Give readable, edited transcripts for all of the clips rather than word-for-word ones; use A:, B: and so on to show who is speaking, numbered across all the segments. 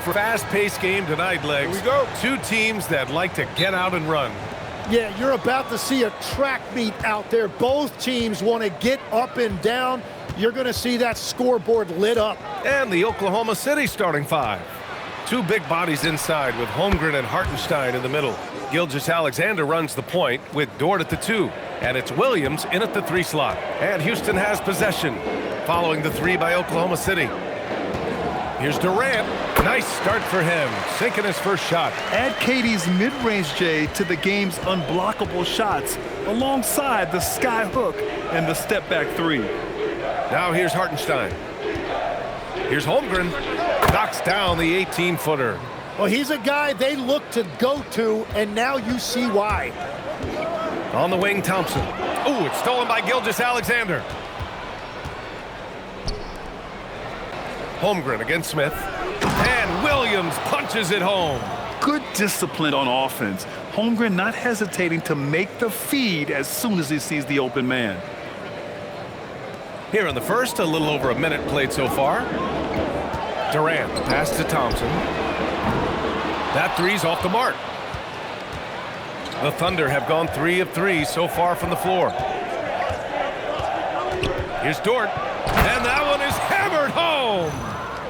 A: for a fast-paced game tonight, Legs.
B: Here we go.
A: Two teams that like to get out and run.
C: Yeah, you're about to see a track meet out there. Both teams want to get up and down. You're going to see that scoreboard lit up.
A: And the Oklahoma City starting five. Two big bodies inside with Holmgren and Hartenstein in the middle. Gilgeous-Alexander runs the point with Dort at the 2. And it's Williams in at the 3 slot. And Houston has possession, following the 3 by Oklahoma City. Here's Durant. Nice start for him, sinking his first shot.
B: Add Katie's mid-range J to the game's unblockable shots alongside the sky hook and the step-back 3.
A: Now here's Hartenstein. Here's Holmgren. Knocks down the 18-footer.
C: Well, he's a guy they look to go to, and now you see why.
A: On the wing, Thompson. Ooh, it's stolen by Gilgeous-Alexander. Holmgren against Smith. And Williams punches it home.
B: Good discipline on offense. Holmgren not hesitating to make the feed as soon as he sees the open man.
A: Here in the first, a little over a minute played so far. Durant, pass to Thompson. That three's off the mark. The Thunder have gone 3 of 3 so far from the floor. Here's Dort, and that one is hammered home.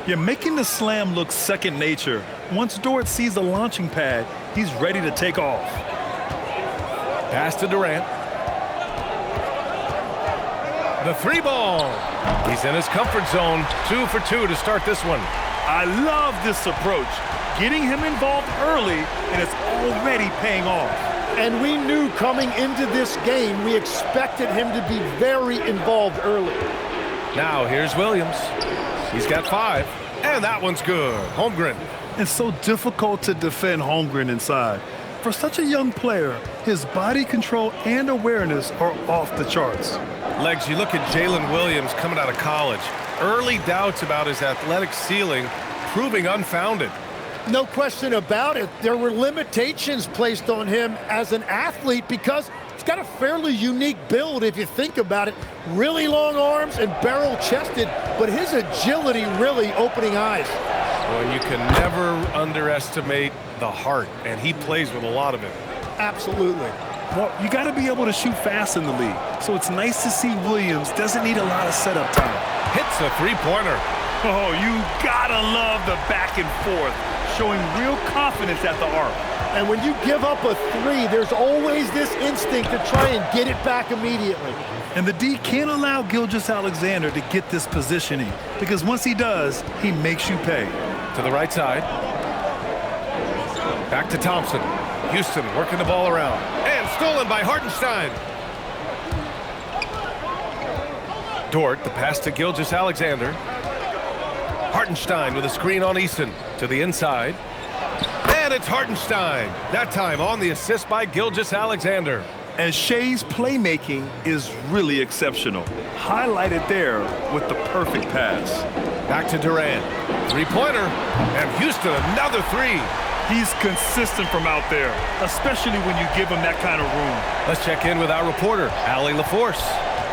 B: You're making the slam look second nature. Once Dort sees the launching pad, he's ready to take off.
A: Pass to Durant. The 3 ball. He's in his comfort zone. 2 for 2 to start this one.
B: I love this approach. Getting him involved early, and it's already paying off.
C: And we knew coming into this game, we expected him to be very involved early.
A: Now here's Williams. He's got 5, and that one's good. Holmgren.
B: It's so difficult to defend Holmgren inside. For such a young player, his body control and awareness are off the charts.
A: Legs, you look at Jalen Williams coming out of college. Early doubts about his athletic ceiling proving unfounded.
C: No question about it. There were limitations placed on him as an athlete because he's got a fairly unique build if you think about it. Really long arms and barrel-chested, but his agility really opening eyes.
A: Well, you can never underestimate the heart, and he plays with a lot of it.
C: Absolutely.
B: Well, you got to be able to shoot fast in the league, so it's nice to see Williams doesn't need a lot of setup time.
A: Hits a 3-pointer.
B: Oh, you gotta love the back and forth, showing real confidence at the arc.
C: And when you give up a 3, there's always this instinct to try and get it back immediately.
B: And the D can't allow Gilgeous-Alexander to get this positioning, because once he does, he makes you pay.
A: To the right side. Back to Thompson. Houston working the ball around. And stolen by Hartenstein. Dort, the pass to Gilgeous-Alexander. Hartenstein with a screen on Easton to the inside. And it's Hartenstein. That time on the assist by Gilgeous-Alexander.
B: And Shea's playmaking is really exceptional. Highlighted there with the perfect pass.
A: Back to Durant. 3-pointer. And Houston another 3.
B: He's consistent from out there, especially when you give him that kind of room.
A: Let's check in with our reporter, Allie LaForce.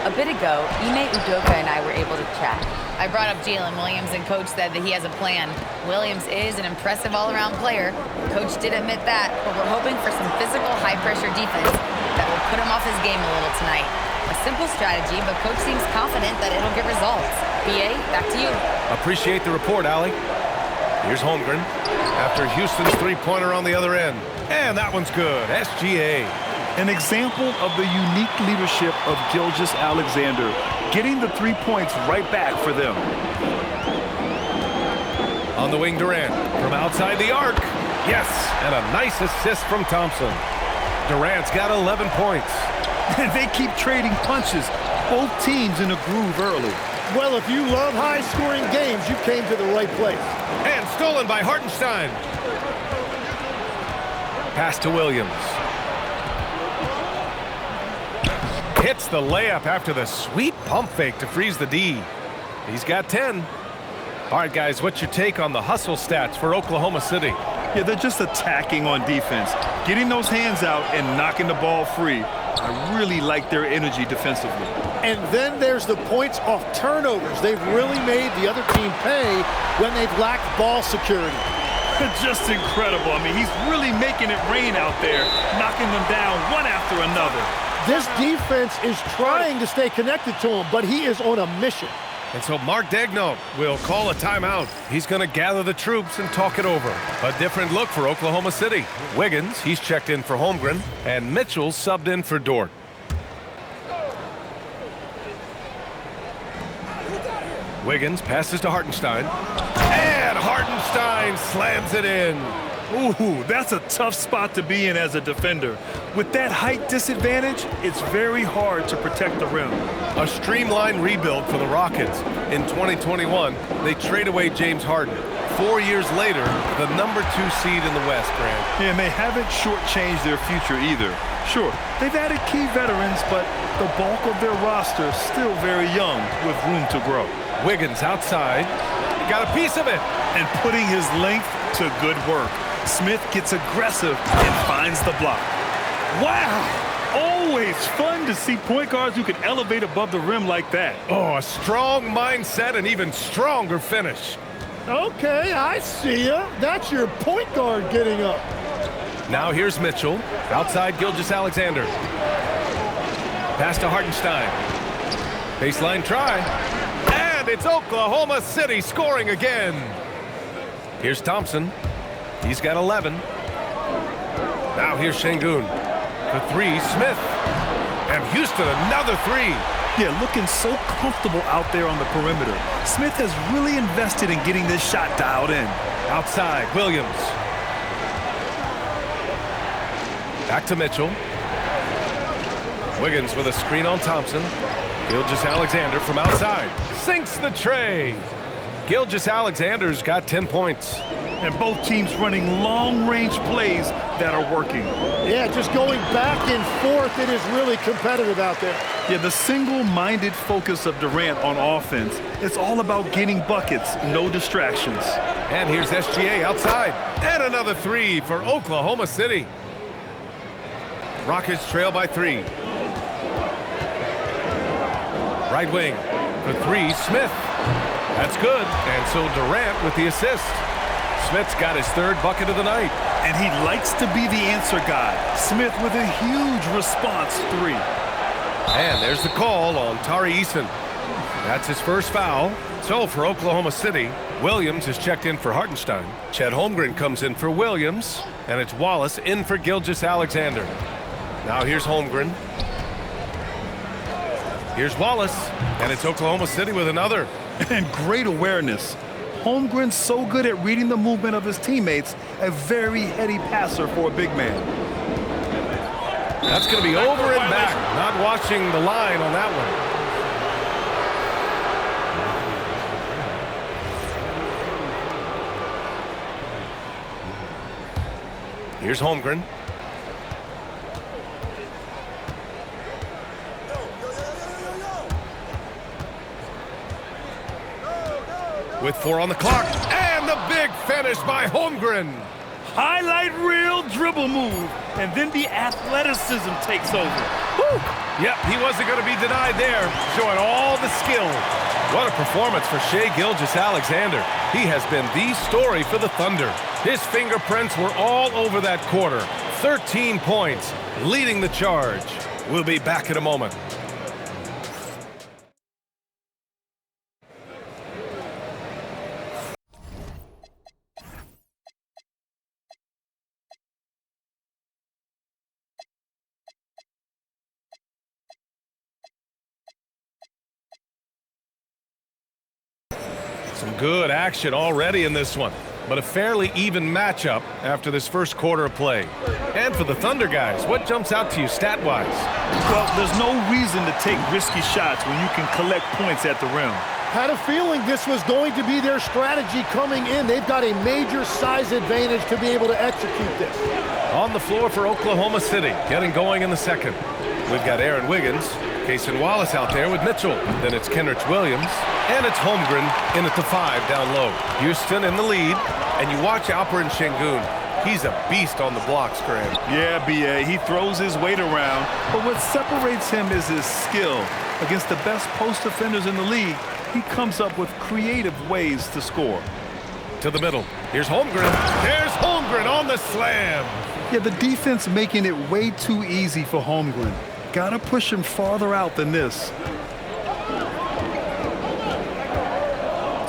D: A bit ago, Ime Udoka and I were able to chat. I brought up Jalen Williams, and Coach said that he has a plan. Williams is an impressive all-around player. Coach did admit that, but we're hoping for some physical, high-pressure defense that will put him off his game a little tonight. A simple strategy, but Coach seems confident that it'll get results. BA, back to you.
A: Appreciate the report, Allie. Here's Holmgren after Houston's 3-pointer on the other end. And that one's good. SGA.
B: An example of the unique leadership of Gilgeous-Alexander, getting the 3 points right back for them.
A: On the wing, Durant from outside the arc. Yes, and a nice assist from Thompson. Durant's got 11 points.
B: And they keep trading punches. Both teams in a groove early.
C: Well, if you love high-scoring games, you came to the right place.
A: And stolen by Hartenstein. Pass to Williams. Hits the layup after the sweet pump fake to freeze the D. He's got 10. All right, guys, what's your take on the hustle stats for Oklahoma City?
B: Yeah, they're just attacking on defense, getting those hands out and knocking the ball free. I really like their energy defensively.
C: And then there's the points off turnovers. They've really made the other team pay when they've lacked ball security.
B: Just incredible. I mean, he's really making it rain out there, knocking them down one after another.
C: This defense is trying to stay connected to him, but he is on a mission.
A: And so Mark Daigneault will call a timeout. He's going to gather the troops and talk it over. A different look for Oklahoma City. Wiggins, he's checked in for Holmgren, and Mitchell subbed in for Dort. Wiggins passes to Hartenstein, and Hartenstein slams it in.
B: Ooh, that's a tough spot to be in as a defender. With that height disadvantage, it's very hard to protect the rim.
A: A streamlined rebuild for the Rockets. In 2021, they trade away James Harden. 4 years later, the #2 seed in the West, Grant.
B: Yeah, and they haven't shortchanged their future either. Sure, they've added key veterans, but the bulk of their roster is still very young with room to grow.
A: Wiggins outside. He got a piece of it.
B: And putting his length to good work. Smith gets aggressive and finds the block. Wow! Always fun to see point guards who can elevate above the rim like that.
A: Oh, a strong mindset and even stronger finish.
C: Okay, I see ya. That's your point guard getting up.
A: Now here's Mitchell. Outside Gilgeous-Alexander. Pass to Hartenstein. Baseline try. And it's Oklahoma City scoring again. Here's Thompson. He's got 11. Now here's Şengün. For three, Smith. And Houston, another three.
B: Yeah, looking so comfortable out there on the perimeter. Smith has really invested in getting this shot dialed in.
A: Outside, Williams. Back to Mitchell. Wiggins with a screen on Thompson. Gilgeous-Alexander from outside. Sinks the tray. Gilgeous-Alexander's got 10 points.
B: And both teams running long-range plays that are working.
C: Yeah, just going back and forth. It is really competitive out there.
B: Yeah, the single-minded focus of Durant on offense. It's all about getting buckets, no distractions.
A: And here's SGA outside. And another three for Oklahoma City. Rockets trail by 3. Right wing for 3, Smith. That's good. And so Durant with the assist. Smith's got his 3rd bucket of the night.
B: And he likes to be the answer guy. Smith with a huge response 3.
A: And there's the call on Tari Eason. That's his first foul. So for Oklahoma City, Williams is checked in for Hartenstein. Chet Holmgren comes in for Williams. And it's Wallace in for Gilgeous-Alexander. Now here's Holmgren. Here's Wallace. And it's Oklahoma City with another.
B: And great awareness. Holmgren's so good at reading the movement of his teammates, a very heady passer for a big man.
A: That's going to be over and back. Not watching the line on that one. Here's Holmgren. With 4 on the clock, and the big finish by Holmgren.
B: Highlight reel dribble move, and then the athleticism takes over.
A: Woo! Yep, he wasn't going to be denied there, showing all the skill. What a performance for Shai Gilgeous-Alexander. He has been the story for the Thunder. His fingerprints were all over that quarter. 13 points, leading the charge. We'll be back in a moment. Some good action already in this one, but a fairly even matchup after this first quarter of play. And for the Thunder guys, what jumps out to you stat-wise?
B: Well, there's no reason to take risky shots when you can collect points at the rim.
C: Had a feeling this was going to be their strategy coming in. They've got a major size advantage to be able to execute this.
A: On the floor for Oklahoma City, getting going in the second. We've got Aaron Wiggins, Cason Wallace out there with Mitchell. Then it's Kenrich Williams, and it's Holmgren in at the 5 down low. Houston in the lead, and you watch Alperen Şengün. He's a beast on the blocks, Graham.
B: Yeah, B.A., he throws his weight around, but what separates him is his skill. Against the best post defenders in the league, he comes up with creative ways to score.
A: to the middle. Here's Holmgren. There's Holmgren on the slam.
B: Yeah, the defense making it way too easy for Holmgren. Gotta push him farther out than this.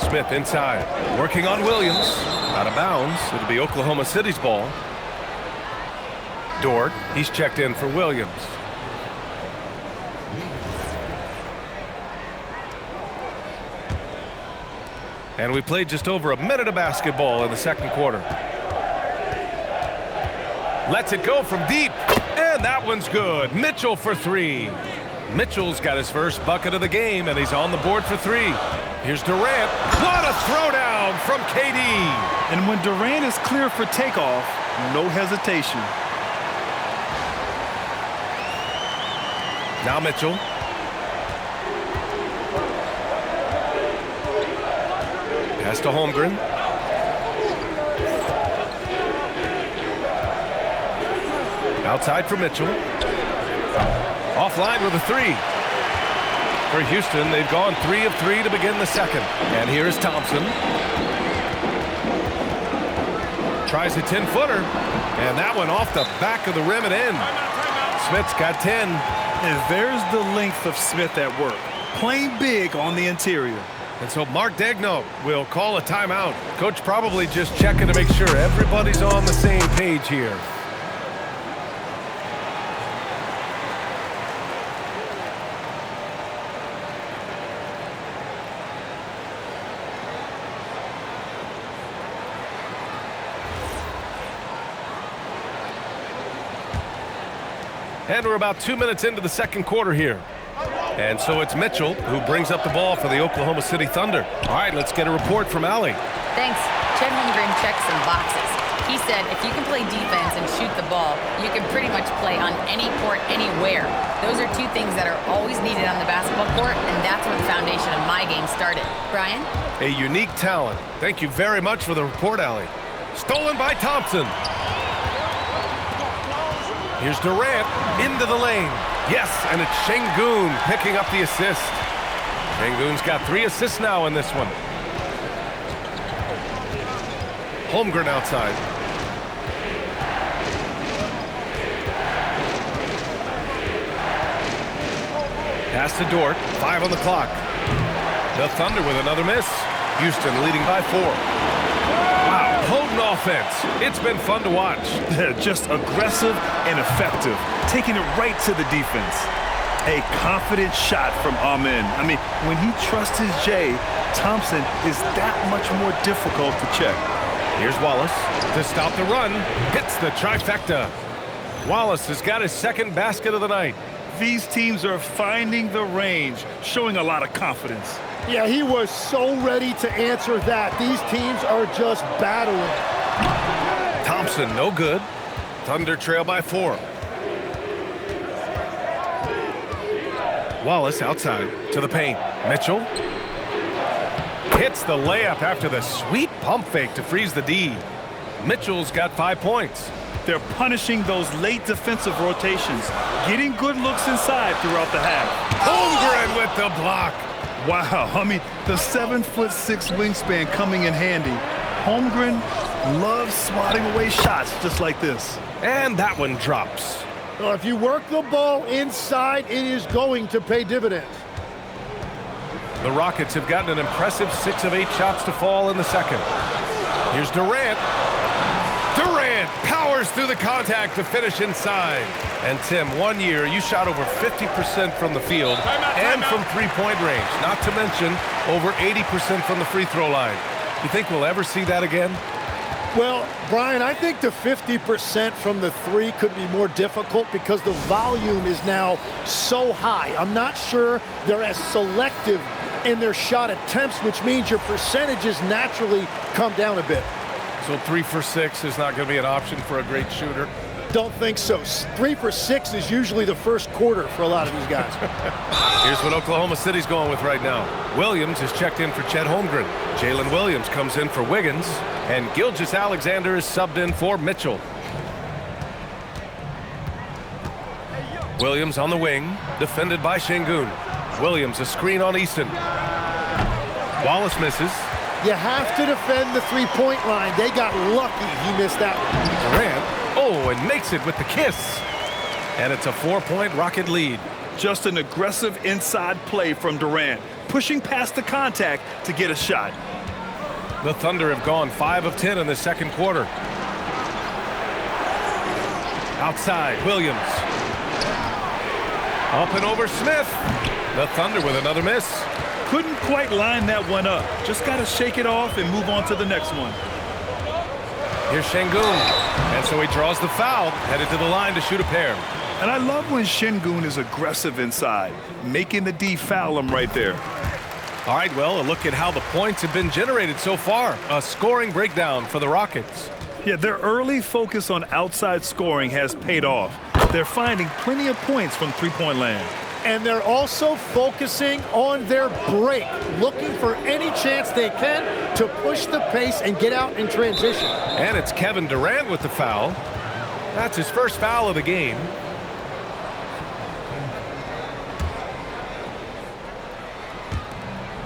A: Smith inside, working on Williams. Out of bounds. It'll be Oklahoma City's ball. Dort, he's checked in for Williams. And we played just over a minute of basketball in the second quarter. Lets it go from deep, and that one's good. Mitchell for three. Mitchell's got his first bucket of the game, and he's on the board for three. Here's Durant. What a throwdown from KD.
B: And when Durant is clear for takeoff, no hesitation.
A: Now Mitchell. Pass to Holmgren. Outside for Mitchell. Offline with a three. For Houston, they've gone 3 of 3 to begin the second. And here's Thompson. Tries a 10-footer. And that one off the back of the rim and in. Smith's got 10.
B: And there's the length of Smith at work. Playing big on the interior.
A: And so Mark Daigneault will call a timeout. Coach probably just checking to make sure everybody's on the same page here. And we're about 2 minutes into the second quarter here. And so it's Mitchell who brings up the ball for the Oklahoma City Thunder. All right, let's get a report from Allie.
D: Thanks. Chet Holmgren checked some boxes. He said if you can play defense and shoot the ball, you can pretty much play on any court, anywhere. Those are two things that are always needed on the basketball court, and that's where the foundation of my game started. Brian?
A: A unique talent. Thank you very much for the report, Allie. Stolen by Thompson. Here's Durant into the lane. Yes, and it's Şengün picking up the assist. Şengün's got 3 assists now in this one. Holmgren outside. Pass to Dort. 5 on the clock. The Thunder with another miss. Houston leading by 4. Wow, potent offense. It's been fun to watch.
B: Just aggressive and effective, taking it right to the defense. A confident shot from Amen. I mean, when he trusts his J, Thompson is that much more difficult to check.
A: Here's Wallace to stop the run. Hits the trifecta. Wallace has got his second basket of the night.
B: These teams are finding the range, showing a lot of confidence.
C: Yeah, he was so ready to answer that. These teams are just battling.
A: Thompson, no good. Thunder trail by 4. Wallace outside to the paint. Mitchell hits the layup after the sweet pump fake to freeze the D. Mitchell's got 5 points.
B: They're punishing those late defensive rotations, getting good looks inside throughout the half.
A: Holmgren with the block.
B: Wow, I mean, the 7'6" wingspan coming in handy. Holmgren loves swatting away shots just like this.
A: And that one drops.
C: Well, if you work the ball inside, it is going to pay dividends.
A: The Rockets have gotten an impressive 6 of 8 shots to fall in the second. Here's Durant. Durant powers through the contact to finish inside. And Tim, 1 year, you shot over 50% from the field and from three-point range. Not to mention over 80% from the free throw line. You think we'll ever see that again?
C: Well, Brian, I think the 50% from the 3 could be more difficult because the volume is now so high. I'm not sure they're as selective in their shot attempts, which means your percentages naturally come down a bit.
A: So 3 for 6 is not going to be an option for a great shooter?
C: Don't think so. 3 for 6 is usually the first quarter for a lot of these guys.
A: Here's what Oklahoma City's going with right now. Williams is checked in for Chet Holmgren. Jalen Williams comes in for Wiggins. And Gilgeous-Alexander is subbed in for Mitchell. Williams on the wing, defended by Şengün. Williams a screen on Easton. Wallace misses.
C: You have to defend the three-point line. They got lucky he missed that one.
A: Durant, and makes it with the kiss. And it's a 4-point Rocket lead.
B: Just an aggressive inside play from Durant, pushing past the contact to get a shot.
A: The Thunder have gone 5 of 10 in the second quarter. Outside, Williams. Up and over Smith. The Thunder with another miss.
B: Couldn't quite line that one up. Just got to shake it off and move on to the next one.
A: Here's Şengün. And so he draws the foul, headed to the line to shoot a pair.
B: And I love when Şengün is aggressive inside, making the D foul him right there.
A: All right, well, a look at how the points have been generated so far. A scoring breakdown for the Rockets.
B: Yeah, their early focus on outside scoring has paid off. They're finding plenty of points from three-point land.
C: And they're also focusing on their break, looking for any chance they can to push the pace and get out in transition.
A: And it's Kevin Durant with the foul. That's his first foul of the game.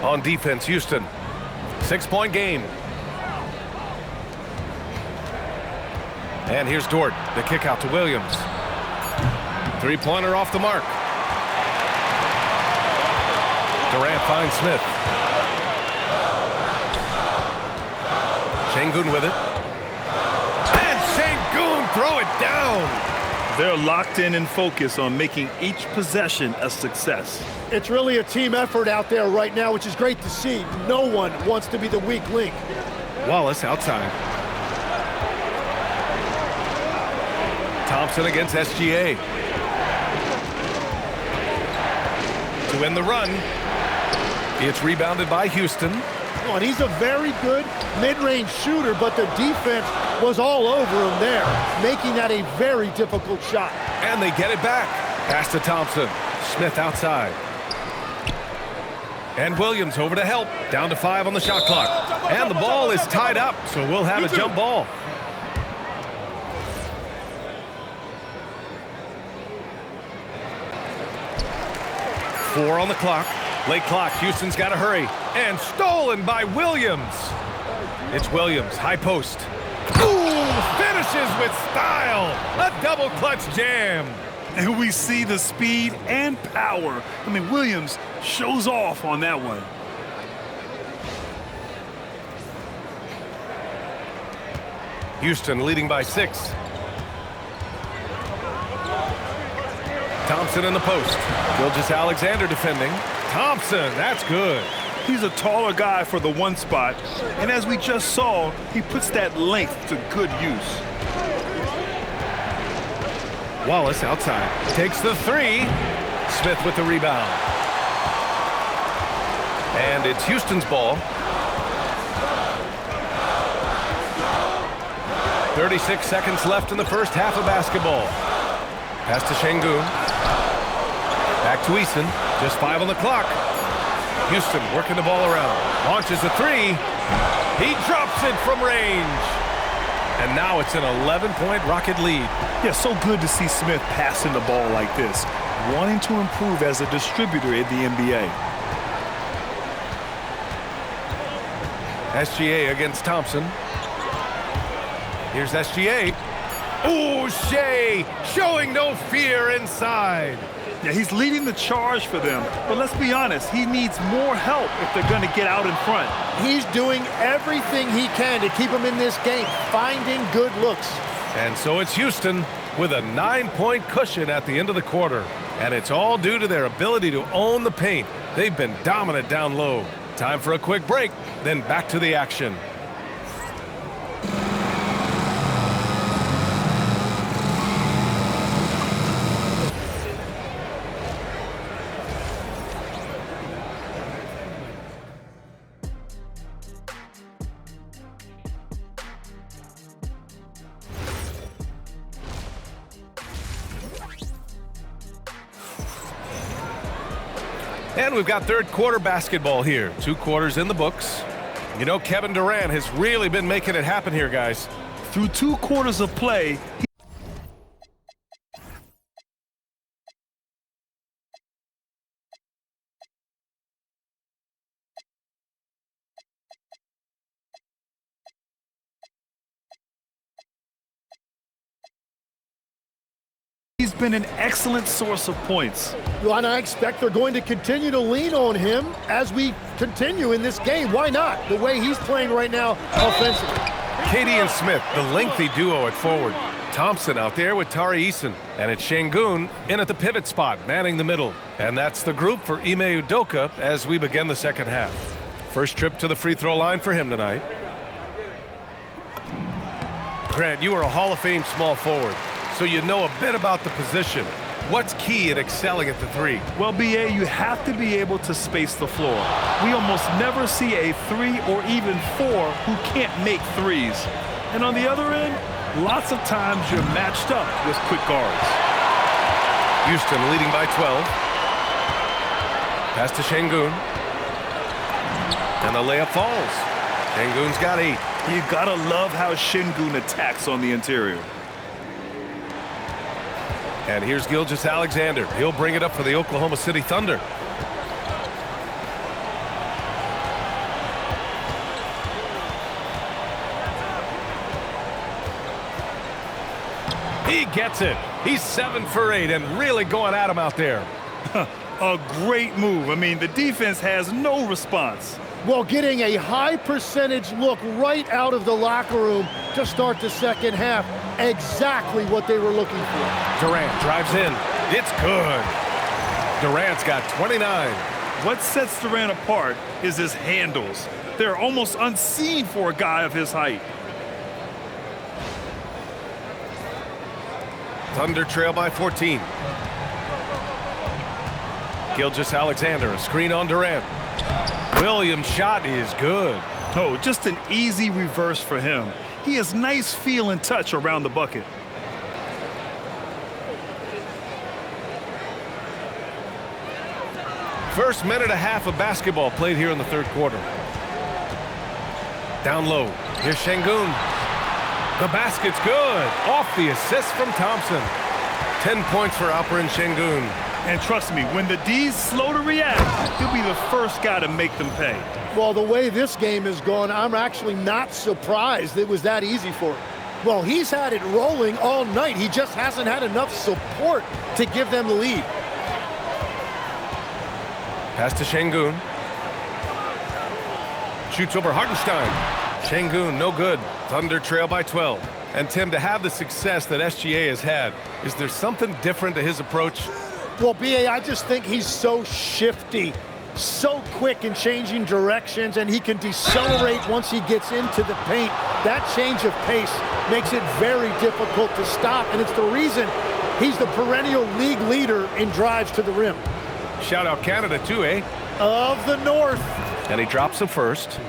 A: On defense, Houston. 6-point game. And here's Dort. The kick out to Williams. Three-pointer off the mark. Durant finds Smith. Şengün with it. And Şengün throw it down.
B: They're locked in and focused on making each possession a success.
C: It's really a team effort out there right now, which is great to see. No one wants to be the weak link.
A: Wallace outside. Thompson against SGA. To win the run. It's rebounded by Houston.
C: Oh, and he's a very good mid-range shooter, but the defense was all over him there, making that a very difficult shot.
A: And they get it back. Pass to Thompson. Smith outside. And Williams over to help. Down to 5 on the shot clock. And the ball is tied up, so we'll have a jump ball. Four on the clock. Late clock. Houston's got to hurry. And stolen by Williams. It's Williams. High post. Ooh, finishes with style. A double clutch jam.
B: And we see the speed and power. I mean, Williams shows off on that one.
A: Houston leading by 6. Thompson in the post. Gilgeous-Alexander defending. Thompson, that's good.
B: He's a taller guy for the one spot. And as we just saw, he puts that length to good use.
A: Wallace outside. Takes the 3. Smith with the rebound. And it's Houston's ball. 36 seconds left in the first half of basketball. Pass to Şengün. Back to Eason. Just 5 on the clock. Houston working the ball around. Launches a 3. He drops it from range. And now it's an 11-point Rocket lead.
B: Yeah, so good to see Smith passing the ball like this, wanting to improve as a distributor in the NBA.
A: SGA against Thompson. Here's SGA. Ooh, Shea showing no fear inside.
B: Yeah, he's leading the charge for them, but let's be honest, he needs more help if they're going to get out in front.
C: He's doing everything he can to keep him in this game, finding good looks.
A: And so it's Houston with a 9-point cushion at the end of the quarter. And it's all due to their ability to own the paint. They've been dominant down low. Time for a quick break, then back to the action. And we've got third quarter basketball here. 2 quarters in the books. You know, Kevin Durant has really been making it happen here, guys.
B: Through 2 quarters of play, been an excellent source of points.
C: Well, and I expect they're going to continue to lean on him as we continue in this game. Why not? The way he's playing right now offensively.
A: Katie and Smith, the lengthy duo at forward. Thompson out there with Tari Eason. And it's Şengün in at the pivot spot, manning the middle. And that's the group for Ime Udoka as we begin the second half. First trip to the free throw line for him tonight. Grant, you are a Hall of Fame small forward, so you know a bit about the position. What's key in excelling at the three?
B: Well, BA, you have to be able to space the floor. We almost never see a 3 or even 4 who can't make threes. And on the other end, lots of times you're matched up with quick guards.
A: Houston leading by 12. Pass to Şengün. And the layup falls. Şengün's got 8.
B: You gotta love how Şengün attacks on the interior.
A: And here's Gilgeous-Alexander. He'll bring it up for the Oklahoma City Thunder. He gets it. He's 7 for 8 and really going at him out there.
B: A great move. I mean, the defense has no response.
C: Well, getting a high percentage look right out of the locker room to start the second half. Exactly what they were looking for.
A: Durant drives in. It's good. Durant's got 29.
B: What sets Durant apart is his handles. They're almost unseen for a guy of his height.
A: Thunder trail by 14. Gilgeous-Alexander, a screen on Durant. Williams' shot is good.
B: Oh, just an easy reverse for him. He has nice feel and touch around the bucket.
A: First minute and a half of basketball played here in the third quarter. Down low. Here's Şengün. The basket's good. Off the assist from Thompson. 10 points for Alperen Şengün.
B: And trust me, when the D's slow to react, he'll be the first guy to make them pay.
C: Well, the way this game has gone, I'm actually not surprised it was that easy for him. Well, he's had it rolling all night. He just hasn't had enough support to give them the lead.
A: Pass to Şengün. Shoots over Hartenstein. Şengün, no good. Thunder trail by 12. And Tim, to have the success that SGA has had, is there something different to his approach?
C: Well, BA, I just think he's so shifty, so quick in changing directions, and he can decelerate once he gets into the paint. That change of pace makes it very difficult to stop, and it's the reason he's the perennial league leader in drives to the rim.
A: Shout out Canada too, eh?
C: Of the North.
A: And he drops him first.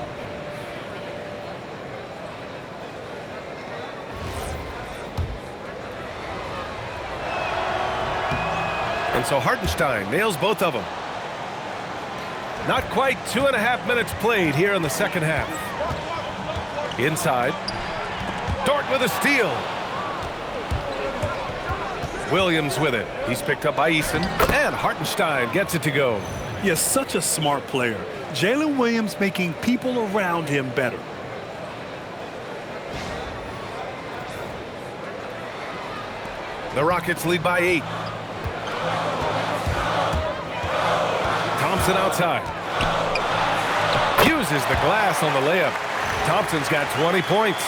A: And so Hartenstein nails both of them. Not quite 2.5 minutes played here in the second half. Inside. Dort with a steal. Williams with it. He's picked up by Eason. And Hartenstein gets it to go.
B: He's such a smart player. Jalen Williams making people around him better.
A: The Rockets lead by 8. Thompson outside. Uses the glass on the layup. Thompson's got 20 points.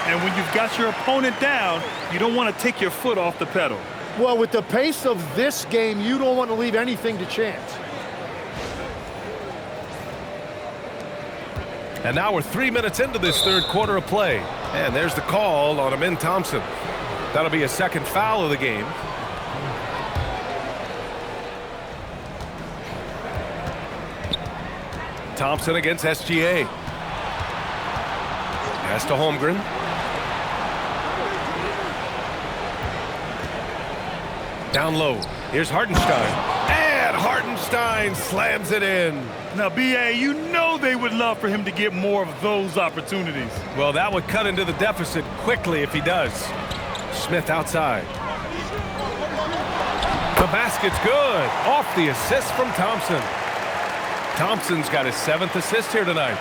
B: And when you've got your opponent down, you don't want to take your foot off the pedal.
C: Well, with the pace of this game, you don't want to leave anything to chance.
A: And now we're 3 minutes into this third quarter of play. And there's the call on Amin Thompson. That'll be a second foul of the game. Thompson against SGA. Pass to Holmgren. Down low. Here's Hartenstein. And Hartenstein slams it in.
B: Now, BA, you know they would love for him to get more of those opportunities.
A: Well, that would cut into the deficit quickly if he does. Smith outside. The basket's good. Off the assist from Thompson. Thompson's got his 7th assist here tonight.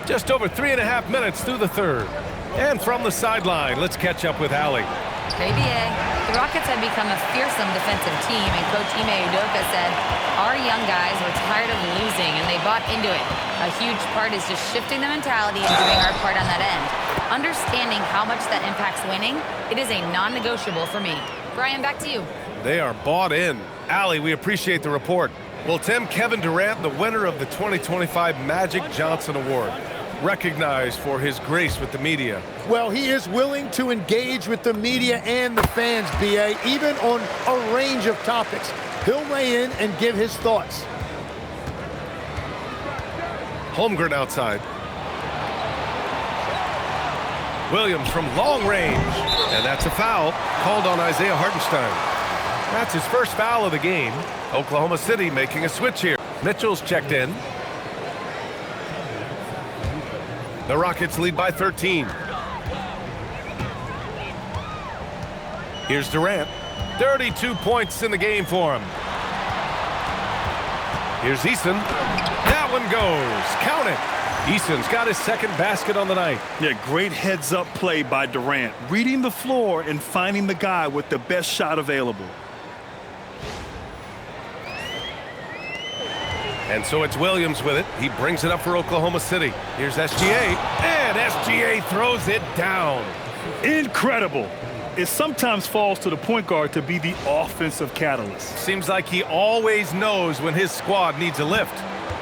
A: Just over 3.5 minutes through the third. And from the sideline, let's catch up with Allie.
D: Hey, BA. The Rockets have become a fearsome defensive team, and Coach Ime Udoka said, our young guys were tired of losing, and they bought into it. A huge part is just shifting the mentality and doing our part on that end. Understanding how much that impacts winning, it is a non-negotiable for me. Brian, back to you.
A: They are bought in. Allie, we appreciate the report. Well, Tim, Kevin Durant, the winner of the 2025 Magic Johnson Award, recognized for his grace with the media.
C: Well, he is willing to engage with the media and the fans, BA, even on a range of topics. He'll weigh in and give his thoughts.
A: Holmgren outside. Williams from long range. And that's a foul called on Isaiah Hartenstein. That's his first foul of the game. Oklahoma City making a switch here. Mitchell's checked in. The Rockets lead by 13. Here's Durant. 32 points in the game for him. Here's Eason. That one goes. Count it. Eason's got his second basket on the night.
B: Yeah, great heads-up play by Durant. Reading the floor and finding the guy with the best shot available.
A: And so it's Williams with it. He brings it up for Oklahoma City. Here's SGA. And SGA throws it down.
B: Incredible. It sometimes falls to the point guard to be the offensive catalyst.
A: Seems like he always knows when his squad needs a lift.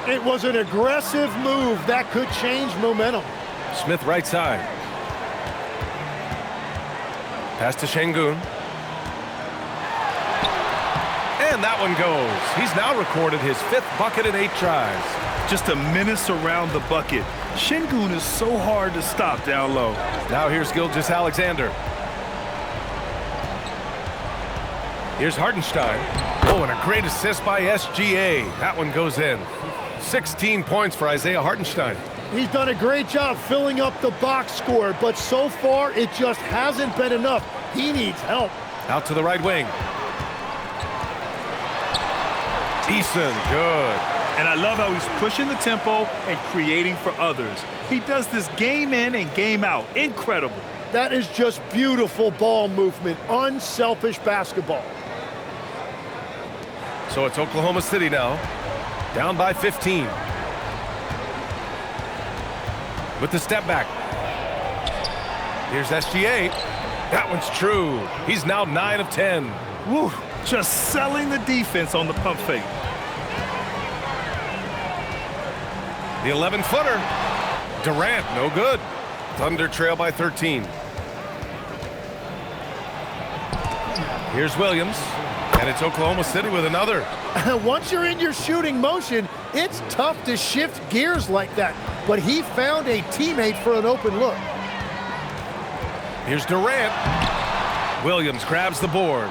C: It was an aggressive move that could change momentum.
A: Smith right side. Pass to Şengün. And that one goes. He's now recorded his 5th bucket in 8 tries.
B: Just a menace around the bucket. Şengün is so hard to stop down low.
A: Now here's Gilgeous-Alexander. Here's Hartenstein. Oh, and a great assist by SGA. That one goes in. 16 points for Isaiah Hartenstein.
C: He's done a great job filling up the box score, but so far it just hasn't been enough. He needs help.
A: Out to the right wing. Eason, good.
B: And I love how he's pushing the tempo and creating for others. He does this game in and game out. Incredible.
C: That is just beautiful ball movement, unselfish basketball.
A: So it's Oklahoma City now, down by 15. With the step back. Here's SGA. That one's true. He's now 9 of 10.
B: Woo, just selling the defense on the pump fake.
A: The 11-footer. Durant, no good. Thunder trail by 13. Here's Williams. And it's Oklahoma City with another.
C: Once you're in your shooting motion, it's tough to shift gears like that. But he found a teammate for an open look.
A: Here's Durant. Williams grabs the board.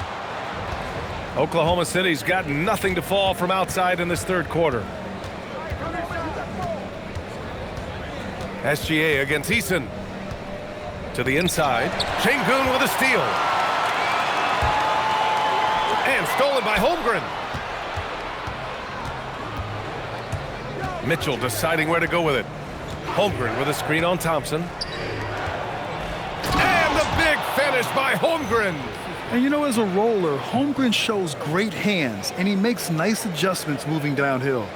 A: Oklahoma City's got nothing to fall from outside in this third quarter. SGA against Eason. To the inside. Şengün with a steal. And stolen by Holmgren. Mitchell deciding where to go with it. Holmgren with a screen on Thompson. And the big finish by Holmgren.
B: And you know, as a roller, Holmgren shows great hands, and he makes nice adjustments moving downhill.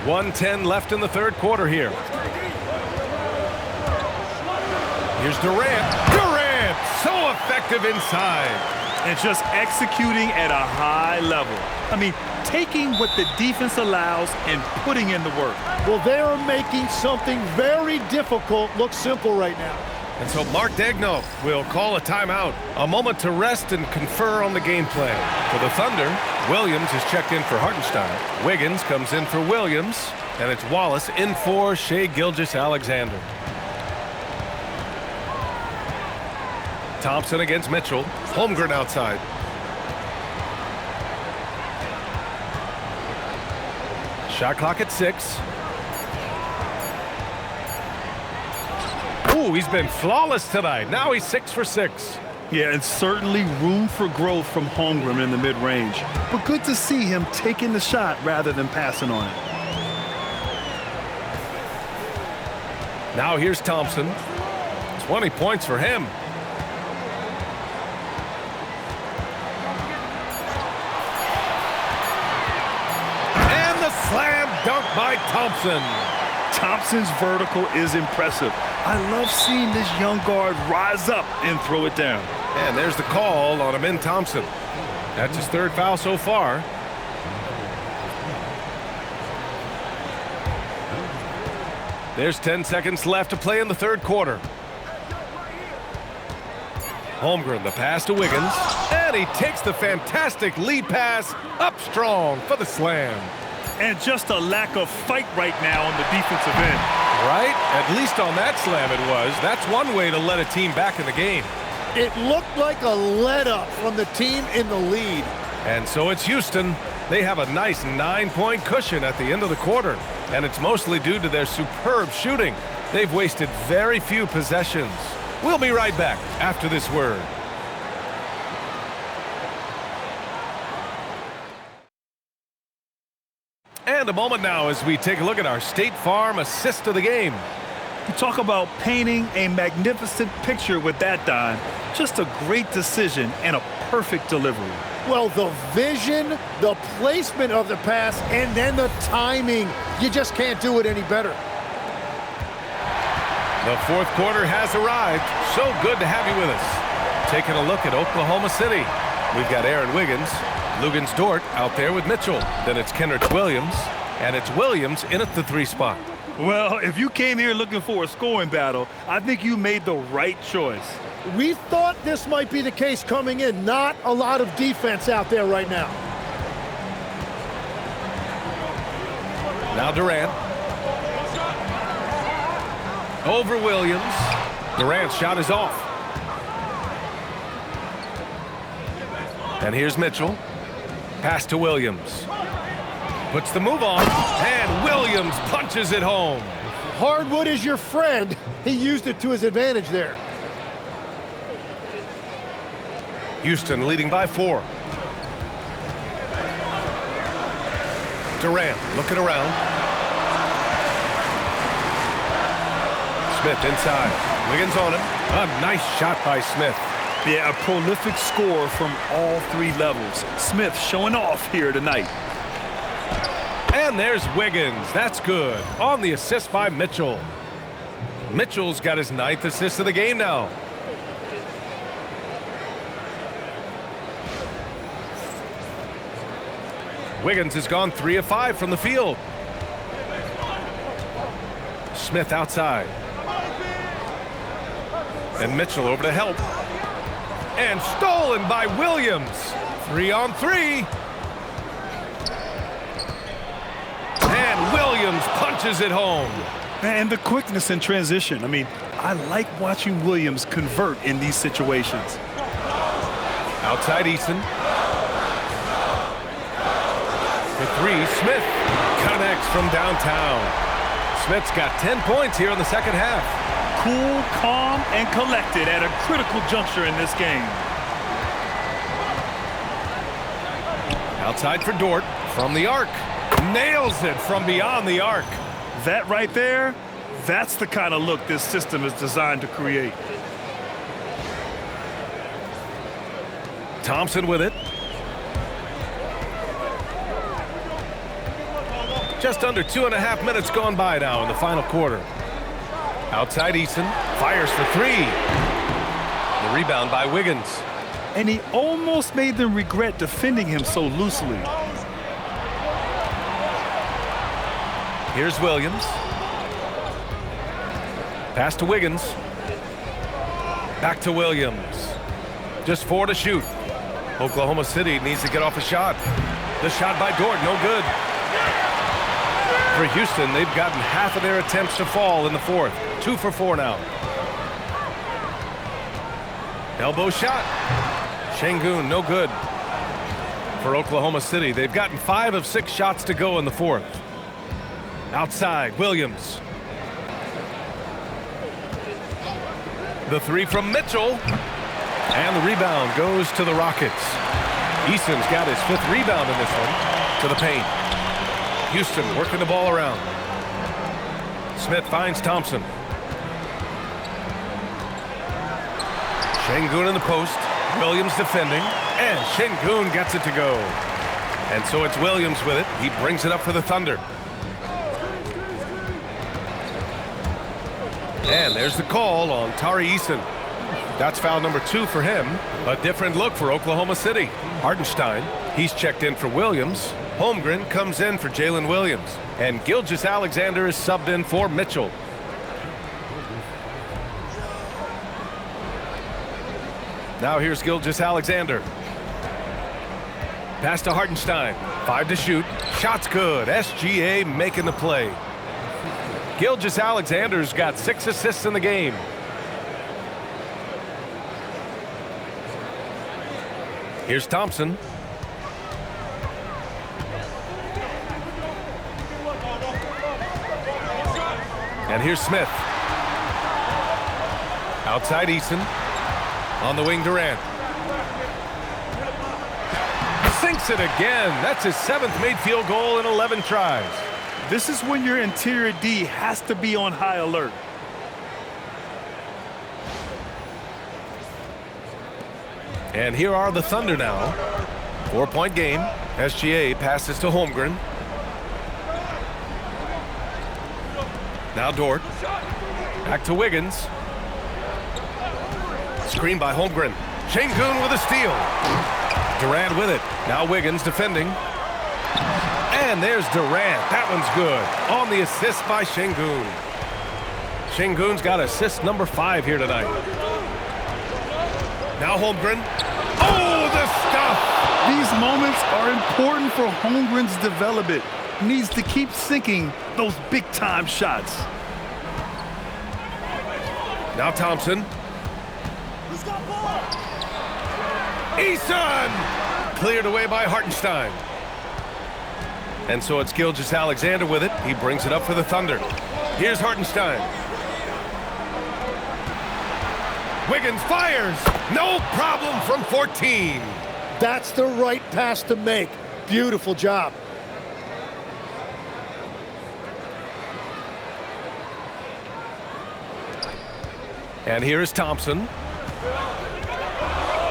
A: 1:10 left in the third quarter here. Here's Durant. Durant, so effective inside.
B: And just executing at a high level. I mean, taking what the defense allows and putting in the work.
C: Well, they are making something very difficult look simple right now.
A: And so Mark Daigneault will call a timeout. A moment to rest and confer on the game plan. For the Thunder, Williams is checked in for Hartenstein. Wiggins comes in for Williams. And it's Wallace in for Shai Gilgeous-Alexander. Thompson against Mitchell. Holmgren outside. Shot clock at 6. Ooh, he's been flawless tonight. Now he's 6 for 6.
B: Yeah, and certainly room for growth from Holmgren in the mid-range. But good to see him taking the shot rather than passing on it.
A: Now here's Thompson. 20 points for him. And the slam dunk by Thompson.
B: Thompson's vertical is impressive. I love seeing this young guard rise up and throw it down.
A: And there's the call on Amin Thompson. That's his third foul so far. There's 10 seconds left to play in the third quarter. Holmgren, the pass to Wiggins. And he takes the fantastic lead pass up strong for the slam.
B: And just a lack of fight right now on the defensive end.
A: Right? At least on that slam it was. That's one way to let a team back in the game.
C: It looked like a let-up from the team in the lead.
A: And so it's Houston. They have a nice 9-point cushion at the end of the quarter. And it's mostly due to their superb shooting. They've wasted very few possessions. We'll be right back after this word. And a moment now as we take a look at our State Farm assist of the game.
B: You talk about painting a magnificent picture with that, Don. Just a great decision and a perfect delivery.
C: Well, the vision, the placement of the pass, and then the timing. You just can't do it any better.
A: The fourth quarter has arrived. So good to have you with us. Taking a look at Oklahoma City. We've got Aaron Wiggins, Lugens Dort out there with Mitchell. Then it's Kenrich Williams, and it's Williams in at the 3 spot.
B: Well, if you came here looking for a scoring battle, I think you made the right choice.
C: We thought this might be the case coming in. Not a lot of defense out there right now.
A: Now Durant. Over Williams. Durant's shot is off. And here's Mitchell. Pass to Williams. Puts the move on. And Williams punches it home.
C: Hardwood is your friend. He used it to his advantage there.
A: Houston leading by 4. Durant looking around. Smith inside. Wiggins on him. A nice shot by Smith.
B: Yeah, a prolific score from all 3 levels. Smith showing off here tonight.
A: And there's Wiggins. That's good. On the assist by Mitchell. Mitchell's got his 9th assist of the game now. Wiggins has gone 3 of 5 from the field. Smith outside. And Mitchell over to help. And stolen by Williams. 3 on 3. And Williams punches it home.
B: And the quickness in transition. I mean, I like watching Williams convert in these situations.
A: Outside Eason. For 3, Smith connects from downtown. Smith's got 10 points here in the second half.
B: Cool, calm, and collected at a critical juncture in this game.
A: Outside for Dort from the arc. Nails it from beyond the arc.
B: That right there, that's the kind of look this system is designed to create.
A: Thompson with it. Just under 2.5 minutes gone by now in the final quarter. Outside Eason, fires for 3. The rebound by Wiggins.
B: And he almost made them regret defending him so loosely.
A: Here's Williams. Pass to Wiggins. Back to Williams. Just 4 to shoot. Oklahoma City needs to get off a shot. The shot by Dort, no good. For Houston, they've gotten half of their attempts to fall in the fourth. 2 for 4 now. Elbow shot. Şengün, no good. For Oklahoma City, they've gotten 5 of 6 shots to go in the fourth. Outside, Williams. The 3 from Mitchell. And the rebound goes to the Rockets. Eason's got his 5th rebound in this one. To the paint. Houston working the ball around. Smith finds Thompson. Şengün in the post. Williams defending. And Şengün gets it to go. And so it's Williams with it. He brings it up for the Thunder. And there's the call on Tari Eason. That's foul number 2 for him. A different look for Oklahoma City. Hartenstein, he's checked in for Williams. Holmgren comes in for Jalen Williams. And Gilgeous-Alexander is subbed in for Mitchell. Now here's Gilgeous-Alexander. Pass to Hartenstein. 5 to shoot. Shot's good. SGA making the play. Gilgeous-Alexander's got 6 assists in the game. Here's Thompson. And here's Smith. Outside Eason. On the wing, Durant. Sinks it again. That's his 7th made field goal in 11 tries.
B: This is when your interior D has to be on high alert.
A: And here are the Thunder now. 4-point game. SGA passes to Holmgren. Now Dort. Back to Wiggins. Screen by Holmgren. Şengün with a steal. Durant with it. Now Wiggins defending. And there's Durant. That one's good. On the assist by Şengün. Şengün's got assist number 5 here tonight. Now Holmgren. Oh, the stuff!
B: These moments are important for Holmgren's development. He needs to keep sinking those big-time shots.
A: Now Thompson. Eason! Cleared away by Hartenstein. And so it's Gilgeous-Alexander with it. He brings it up for the Thunder. Here's Hartenstein. Wiggins fires. No problem from 14.
C: That's the right pass to make. Beautiful job.
A: And here is Thompson.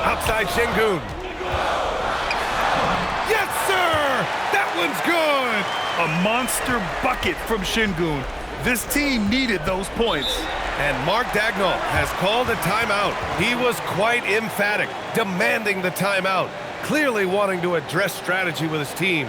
A: Outside Şengün. Yes, sir! That one's good!
B: A monster bucket from Şengün. This team needed those points.
A: And Mark Daigneault has called a timeout. He was quite emphatic, demanding the timeout, clearly wanting to address strategy with his team.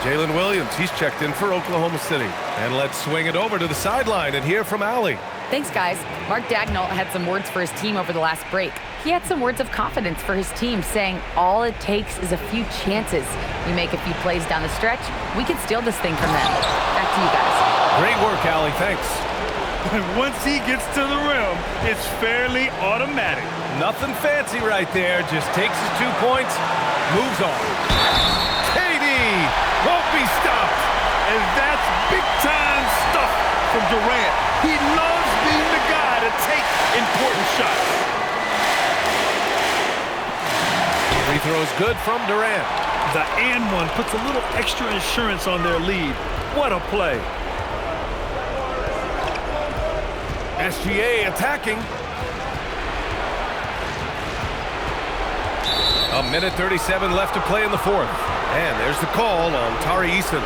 A: Jalen Williams, he's checked in for Oklahoma City. And let's swing it over to the sideline and hear from Allie.
D: Thanks, guys. Mark Daigneault had some words for his team over the last break. He had some words of confidence for his team, saying all it takes is a few chances. We make a few plays down the stretch, we can steal this thing from them. Back to you guys.
A: Great work, Allie. Thanks.
B: Once he gets to the rim, it's fairly automatic.
A: Nothing fancy right there. Just takes his 2 points, moves on. KD won't be stopped.
B: And that's big-time stuff from Durant. He loves being the guy to take important shots.
A: Free throw's good from Durant.
B: The and one puts a little extra insurance on their lead. What a play.
A: SGA attacking. A minute 37 left to play in the 4th. And there's the call on Tari Eason.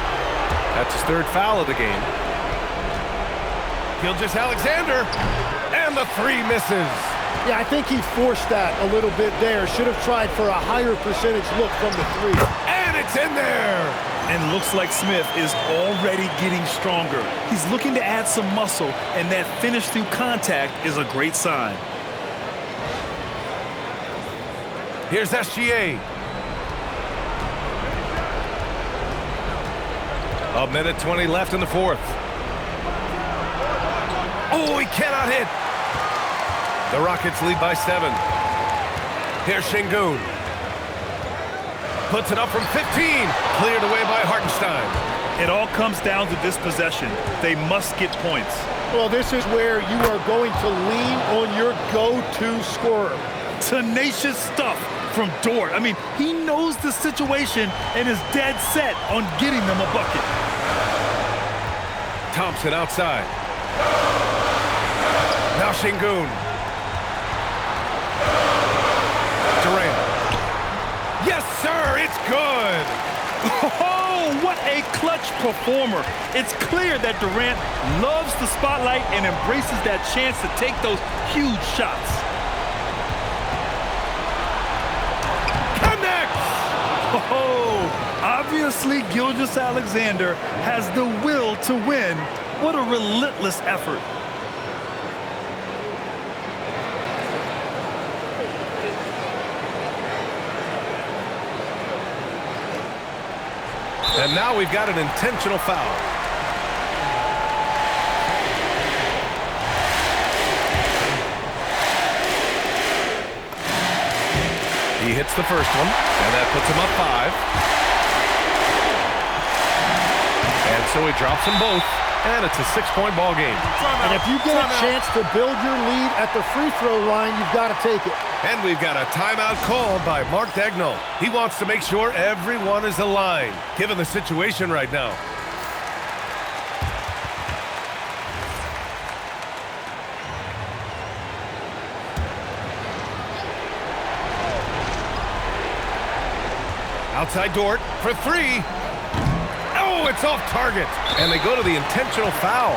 A: That's his 3rd foul of the game. Gilgeous-Alexander. And the 3 misses.
C: Yeah, I think he forced that a little bit there. Should have tried for a higher percentage look from the 3.
A: And it's in there.
B: And looks like Smith is already getting stronger. He's looking to add some muscle, and that finish through contact is a great sign.
A: Here's SGA. A minute 20 left in the 4th. Oh, he cannot hit. The Rockets lead by 7. Here's Şengün. Puts it up from 15. Cleared away by Hartenstein.
B: It all comes down to this possession. They must get points.
C: Well, this is where you are going to lean on your go-to scorer.
B: Tenacious stuff from Dort. I mean, he knows the situation and is dead set on getting them a bucket.
A: Thompson outside. Now Şengün. Durant. Yes, sir, it's good.
B: Oh, what a clutch performer. It's clear that Durant loves the spotlight and embraces that chance to take those huge shots.
A: Connects!
B: Oh, obviously Gilgeous-Alexander has the will to win. What a relentless effort.
A: And now we've got an intentional foul. He hits the first one, and that puts him up 5. And so he drops them both, and it's a 6-point ball game.
C: And if you get a chance to build your lead at the free throw line, you've got to take it.
A: And we've got a timeout called by Mark Daigneault. He wants to make sure everyone is aligned, given the situation right now. Outside Dort for 3. Oh, it's off target. And they go to the intentional foul.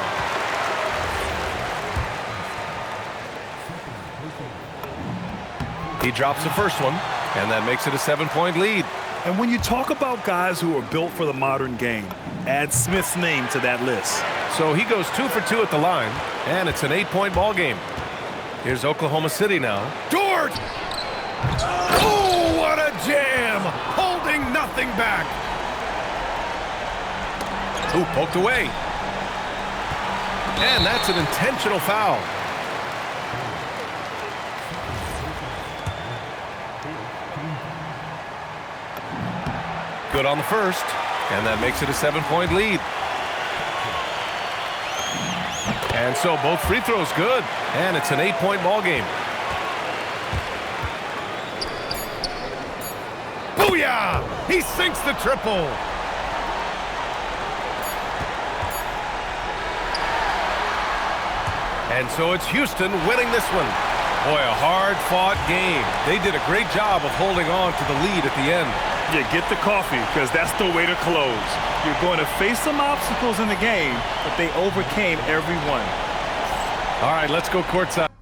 A: He drops the first one, and that makes it a 7-point lead.
B: And when you talk about guys who are built for the modern game, add Smith's name to that list.
A: So he goes 2 for 2 at the line, and it's an 8-point ball game. Here's Oklahoma City now. Dort! Oh, what a jam! Holding nothing back. Ooh, poked away. And that's an intentional foul. Good on the first, and that makes it a 7-point lead. And so both free throws good, and it's an 8-point ball game. Booyah! He sinks the triple. And so it's Houston winning this one. Boy, a hard-fought game. They did a great job of holding on to the lead at the end.
B: Yeah, get the coffee, because that's the way to close. You're going to face some obstacles in the game, but they overcame every one.
A: All right, let's go courtside.